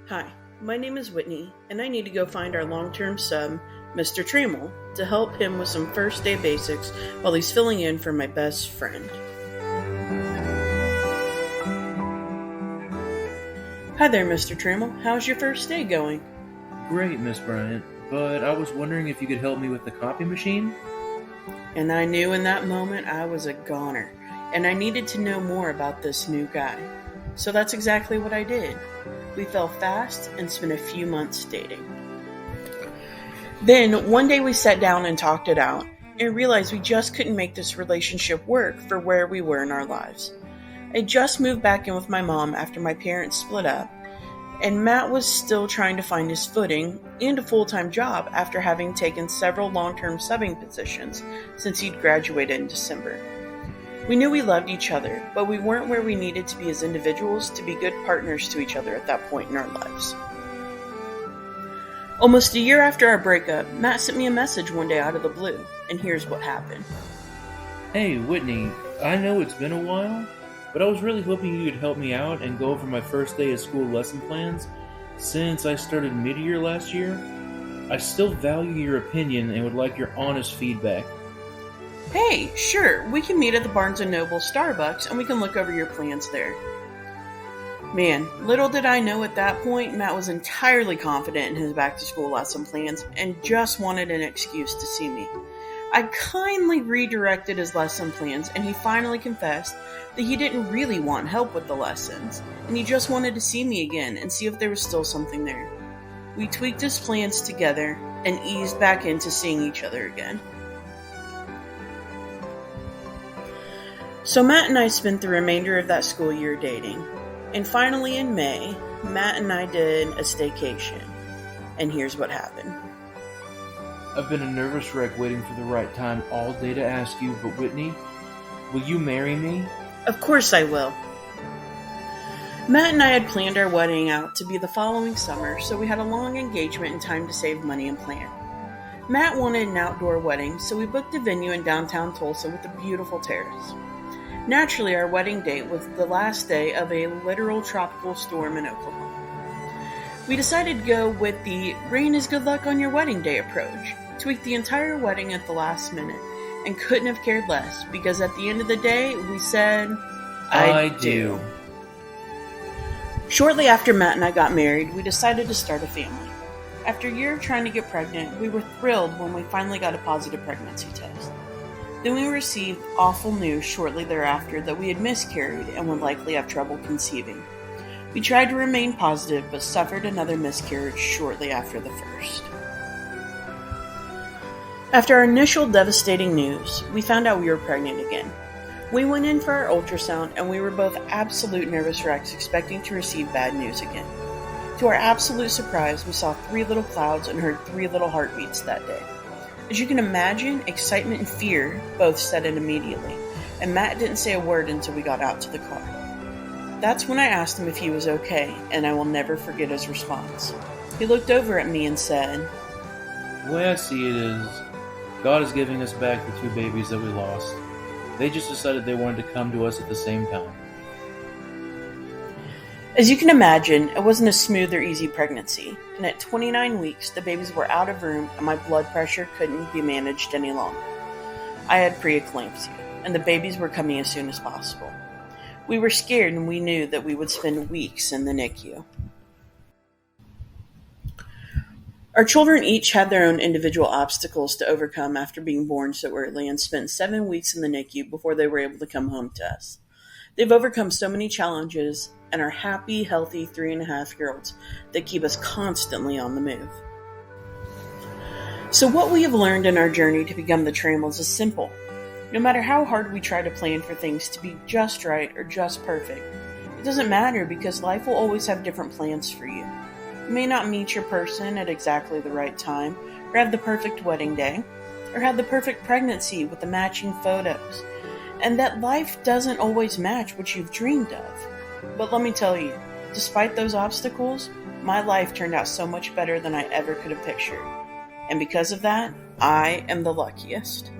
Hi, my name is Whitney, and I need to go find our long-term sub, Mr. Trammell, to help him with some first day basics while he's filling in for my best friend. Hi there, Mr. Trammell. How's your first day going? Great, Miss Bryant, but I was wondering if you could help me with the copy machine? And I knew in that moment I was a goner, and I needed to know more about this new guy. So that's exactly what I did. We fell fast and spent a few months dating. Then, one day we sat down and talked it out, and realized we just couldn't make this relationship work for where we were in our lives. I just moved back in with my mom after my parents split up, and Matt was still trying to find his footing and a full-time job after having taken several long-term subbing positions since he'd graduated in December. We knew we loved each other, but we weren't where we needed to be as individuals to be good partners to each other at that point in our lives. Almost a year after our breakup, Matt sent me a message one day out of the blue, and here's what happened. Hey, Whitney, I know it's been a while, but I was really hoping you could help me out and go over my first day of school lesson plans since I started mid-year last year. I still value your opinion and would like your honest feedback. Hey, sure, we can meet at the Barnes & Noble Starbucks and we can look over your plans there. Man, little did I know at that point, Matt was entirely confident in his back-to-school lesson plans and just wanted an excuse to see me. I kindly redirected his lesson plans and he finally confessed that he didn't really want help with the lessons and he just wanted to see me again and see if there was still something there. We tweaked his plans together and eased back into seeing each other again. So Matt and I spent the remainder of that school year dating. And finally in May, Matt and I did a staycation. And here's what happened. I've been a nervous wreck waiting for the right time all day to ask you, but Whitney, will you marry me? Of course I will. Matt and I had planned our wedding out to be the following summer, so we had a long engagement and time to save money and plan. Matt wanted an outdoor wedding, so we booked a venue in downtown Tulsa with a beautiful terrace. Naturally, our wedding date was the last day of a literal tropical storm in Oklahoma. We decided to go with the rain is good luck on your wedding day approach, tweaked the entire wedding at the last minute, and couldn't have cared less because at the end of the day, we said, I do. Shortly after Matt and I got married, we decided to start a family. After a year of trying to get pregnant, we were thrilled when we finally got a positive pregnancy test. Then we received awful news shortly thereafter that we had miscarried and would likely have trouble conceiving. We tried to remain positive but suffered another miscarriage shortly after the first. After our initial devastating news, we found out we were pregnant again. We went in for our ultrasound and we were both absolute nervous wrecks expecting to receive bad news again. To our absolute surprise, we saw 3 little clouds and heard 3 little heartbeats that day. As you can imagine, excitement and fear both set in immediately, and Matt didn't say a word until we got out to the car. That's when I asked him if he was okay, and I will never forget his response. He looked over at me and said, The way I see it is, God is giving us back the 2 babies that we lost. They just decided they wanted to come to us at the same time. As you can imagine, it wasn't a smooth or easy pregnancy, and at 29 weeks, the babies were out of room and my blood pressure couldn't be managed any longer. I had preeclampsia, and the babies were coming as soon as possible. We were scared and we knew that we would spend weeks in the NICU. Our children each had their own individual obstacles to overcome after being born so early and spent 7 weeks in the NICU before they were able to come home to us. They've overcome so many challenges and are happy, healthy 3.5-year-olds that keep us constantly on the move. So what we have learned in our journey to become the Trammells is simple. No matter how hard we try to plan for things to be just right or just perfect, it doesn't matter because life will always have different plans for you. You may not meet your person at exactly the right time, or have the perfect wedding day, or have the perfect pregnancy with the matching photos, and that life doesn't always match what you've dreamed of. But let me tell you, despite those obstacles, my life turned out so much better than I ever could have pictured. And because of that, I am the luckiest.